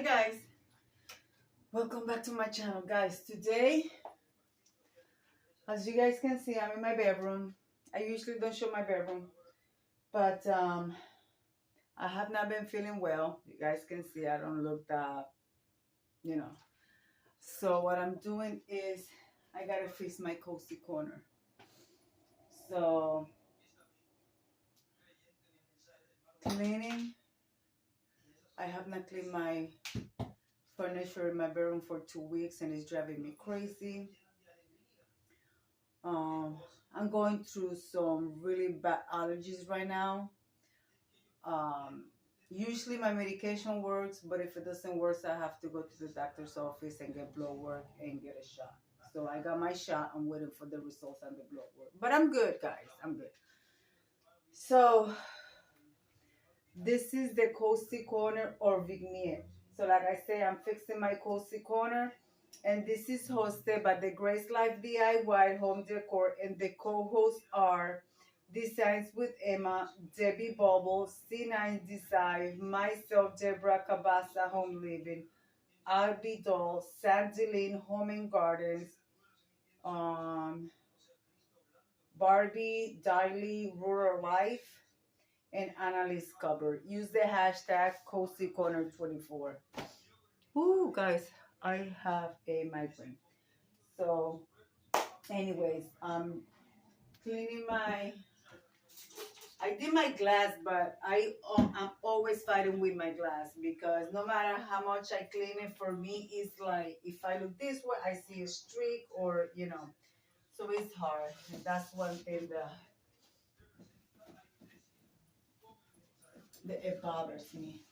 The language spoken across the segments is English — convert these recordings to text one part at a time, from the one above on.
guys, welcome back to my channel. Guys, today, as you guys can see, I'm in my bedroom. I usually don't show my bedroom, but I have not been feeling well. You guys can see I don't look that, so what I'm doing is I gotta fix my cozy corner. So cleaning, I have not cleaned my furniture in my bedroom for 2 weeks and it's driving me crazy. I'm going through some really bad allergies right now. Usually my medication works, but if it doesn't work, I have to go to the doctor's office and get blood work and get a shot. So I got my shot. I'm waiting for the results on the blood work. But I'm good, guys. I'm good. So this is the cozy corner or vignette. So like I say, I'm fixing my cozy corner. And this is hosted by the Grace Life DIY Home Decor. And the co-hosts are Designs with Emma, Debbie Bubble, C9 Design, myself, Deborah Cabasa, Home Living, Albie Doll, Sandy Lynn, Home and Gardens, Barbie, Daily, Rural Life, and Annalise Cover. Use the hashtag CozyCorner24. Ooh, guys, I have a migraine. So, anyways, I'm cleaning I did my glass, but I'm always fighting with my glass because no matter how much I clean it, for me, it's like if I look this way, I see a streak or, so it's hard. And that's one thing that it bothers me.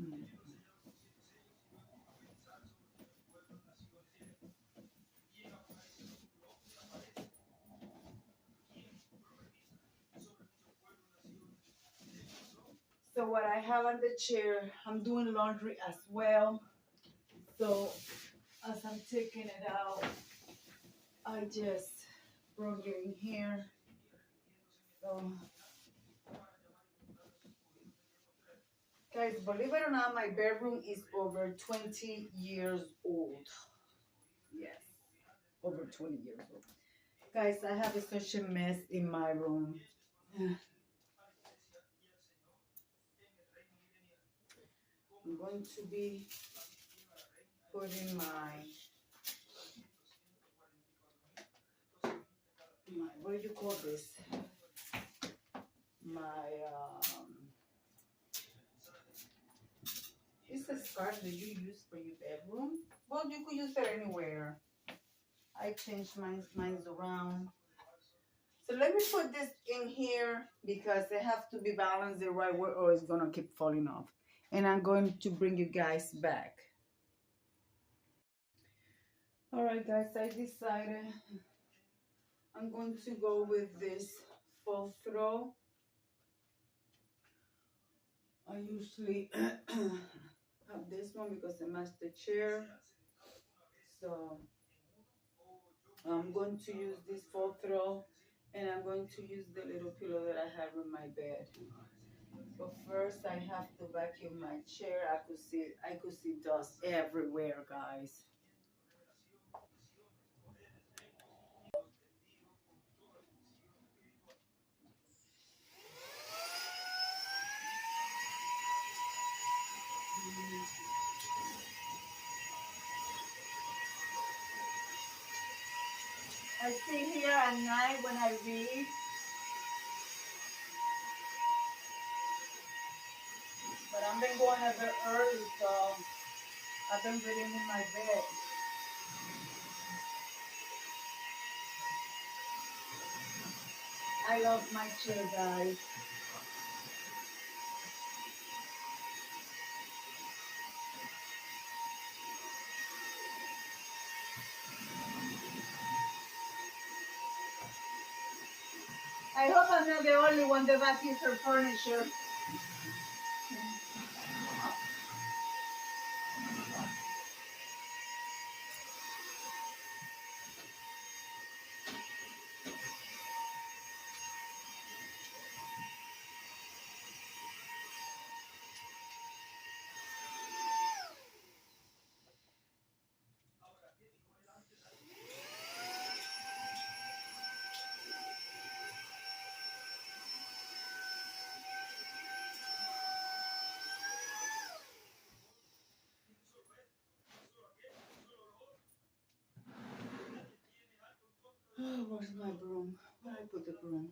Mm. So what I have on the chair, I'm doing laundry as well. So as I'm taking it out, I just brought it in here. So guys, believe it or not, my bedroom is over 20 years old. Yes, over 20 years old. Guys, I have such a mess in my room. I'm going to be putting what do you call this? It's a scarf that you use for your bedroom. Well, you could use it anywhere. I changed mine's around. So let me put this in here because they have to be balanced the right way or it's gonna keep falling off. And I'm going to bring you guys back. Alright guys, I decided I'm going to go with this full throw. I usually have this one because it matches the chair. So I'm going to use this full throw and I'm going to use the little pillow that I have in my bed. But first I have to vacuum my chair. I could see dust everywhere, guys. I sit here at night when I read, but I've been going a bit early, so I've been reading in my bed. I love my chair, guys. I hope I'm not the only one that vacuums her furniture. Where's my broom? Where I put the broom?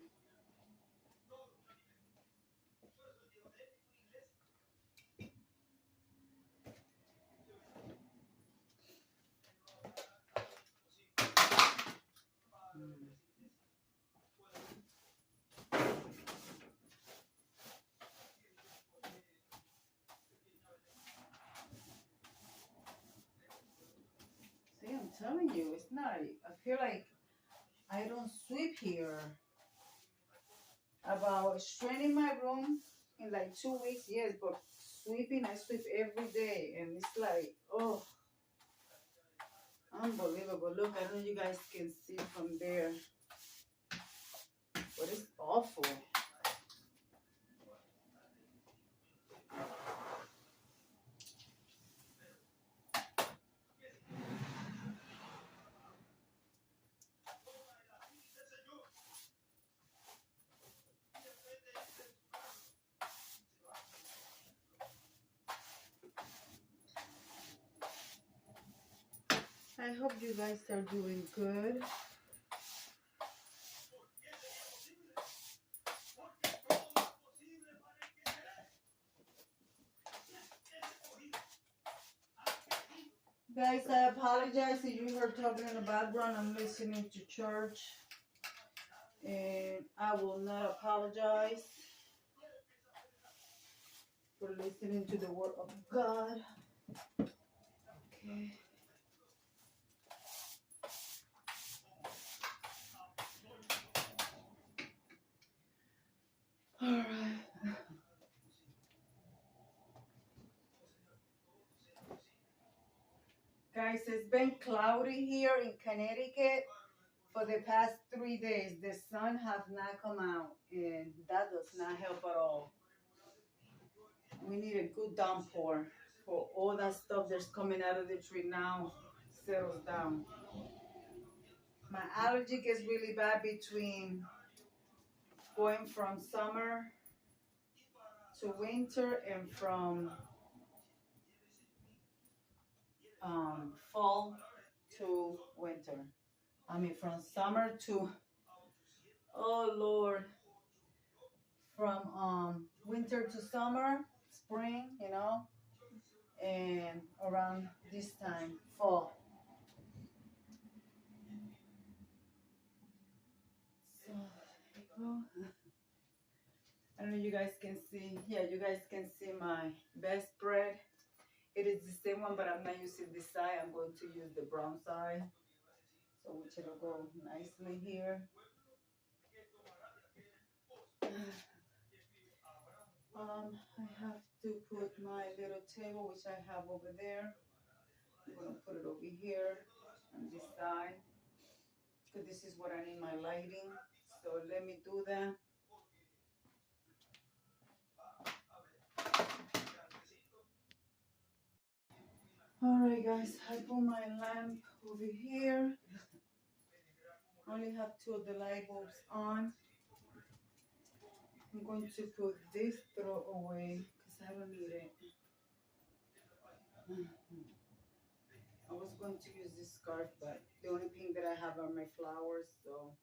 See, I'm telling you, it's not. I feel like I don't sweep here. About straining my room in like 2 weeks, yes, but sweeping, I sweep every day, and it's like, oh, unbelievable. Look, I know you guys can see from there, but it's awful. I hope you guys are doing good. Guys, I apologize if you heard talking in the background. I'm listening to church, and I will not apologize for listening to the word of God. Okay. All right. Guys, it's been cloudy here in Connecticut for the past 3 days. The sun has not come out, and that does not help at all. We need a good downpour for all that stuff that's coming out of the tree now settles down. My allergy gets really bad between going from summer to winter and from fall to winter. I mean, from summer to, oh Lord, from winter to summer, spring, and around this time, fall. So, there you go. I don't know, you guys can see, yeah, you guys can see my best spread. It is the same one, but I'm not using this side. I'm going to use the brown side. So which it'll go nicely here. I have to put my little table, which I have over there. I'm gonna put it over here on this side, because this is what I need my lighting. So let me do that. All right, guys, I put my lamp over here. Only have two of the light bulbs on. I'm going to put this throw away because I don't need it. I was going to use this scarf, but the only thing that I have are my flowers, so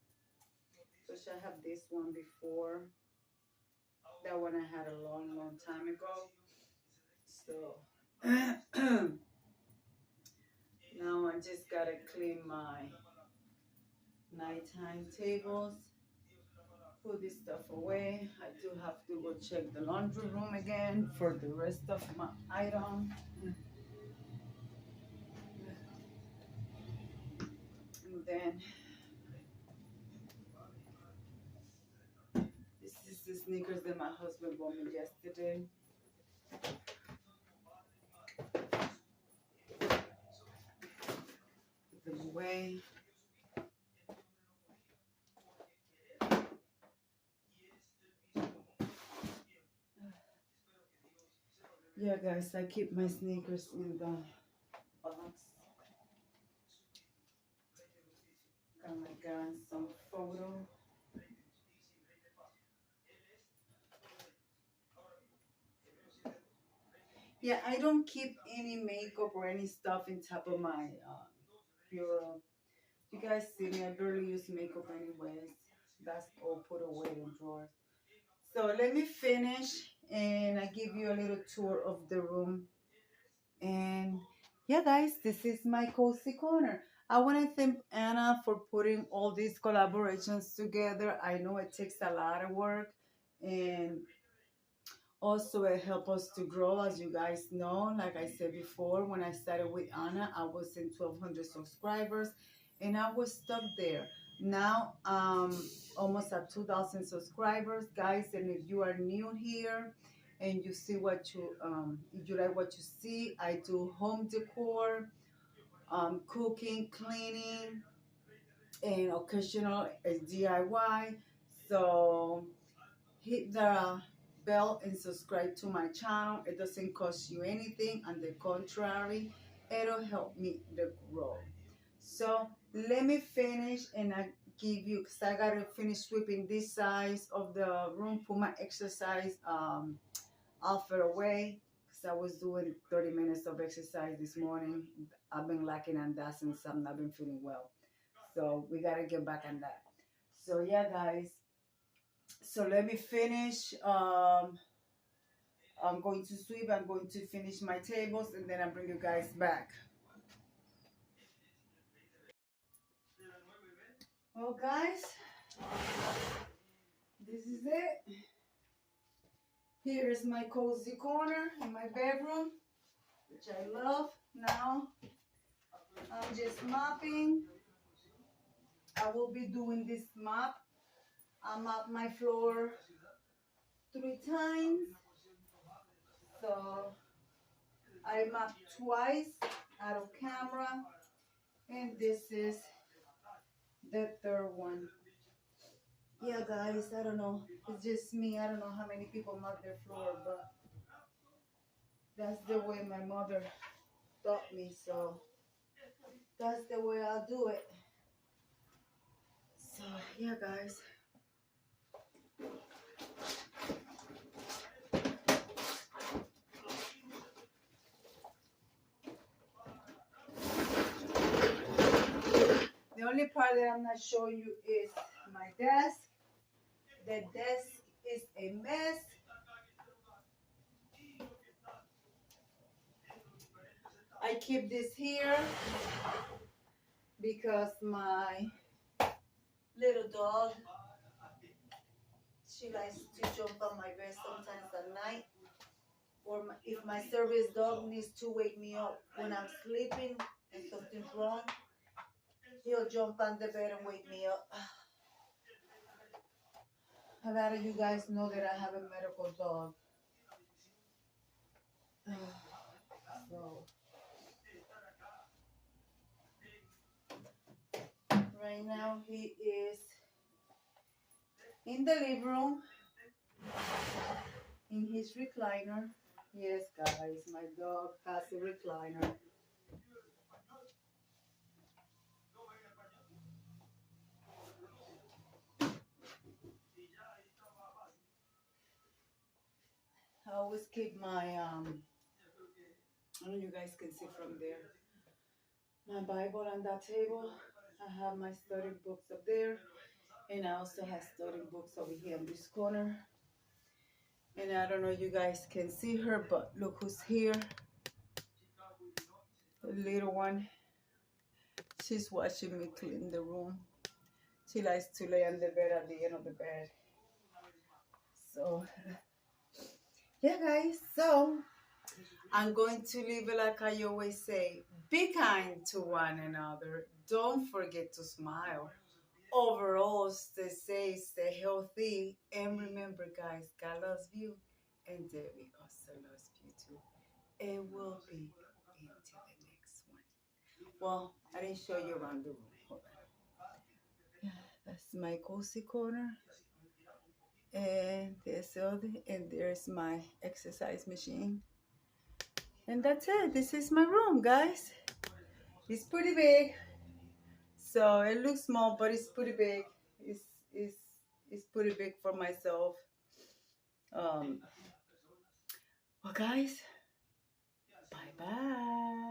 which I have this one before. That one I had a long, long time ago. So now I just gotta clean my nighttime tables, put this stuff away. I do have to go check the laundry room again for the rest of my items. And then this is the sneakers that my husband bought me yesterday. Put them away. Yeah, guys, I keep my sneakers in the box. Got my grandson photo. Yeah, I don't keep any makeup or any stuff in top of my bureau. You guys see me, I barely use makeup anyways. That's all put away in drawers. So let me finish and I give you a little tour of the room. And yeah, guys, this is my cozy corner. I want to thank Anna for putting all these collaborations together. I know it takes a lot of work, and also it helped us to grow, as you guys know. Like I said before, when I started with Anna, I was in 1,200 subscribers, and I was stuck there. Now, almost at 2,000 subscribers, guys. And if you are new here, and you see what you if you like what you see, I do home decor, cooking, cleaning, and occasional DIY. So hit the bell and subscribe to my channel. It doesn't cost you anything. On the contrary, it'll help me to grow. So let me finish and I give you, because I gotta finish sweeping this side of the room, put my exercise outfit away, because I was doing 30 minutes of exercise this morning. I've been lacking on that since I've not been feeling well. So we gotta get back on that. So yeah, guys. So let me finish. I'm going to sweep. I'm going to finish my tables, and then I'll bring you guys back. Well, guys, this is it. Here is my cozy corner in my bedroom, which I love. Now I'm just mopping. I will be doing this mop. I mop my floor 3 times. So I mop twice out of camera. And this is the third one. Yeah, guys, I don't know. It's just me. I don't know how many people mop their floor, but that's the way my mother taught me. So that's the way I'll do it. So yeah, guys. The only part that I'm not showing you is my desk. The desk is a mess. I keep this here because my little dog, she likes to jump on my bed sometimes at night. Or if my service dog needs to wake me up when I'm sleeping and something's wrong, he'll jump on the bed and wake me up. A lot of you guys know that I have a medical dog. So right now he is in the living room in his recliner. Yes, guys, my dog has a recliner. I always keep my I don't know if you guys can see from there, my Bible on that table. I have my study books up there, and I also have study books over here in this corner. And I don't know if you guys can see her, but look who's here. The little one. She's watching me clean the room. She likes to lay on the bed at the end of the bed. So yeah, guys, so I'm going to leave it like I always say. Be kind to one another. Don't forget to smile. Overall, stay safe, stay healthy. And remember, guys, God loves you. And Debbie also loves you too. And we'll be into the next one. Well, I didn't show you around the room. Hold on. Yeah, that's my cozy corner. And there's my exercise machine. And that's it. This is my room, guys. It's pretty big. So it looks small, but it's pretty big. It's it's it's pretty big for myself. Well, guys, bye bye.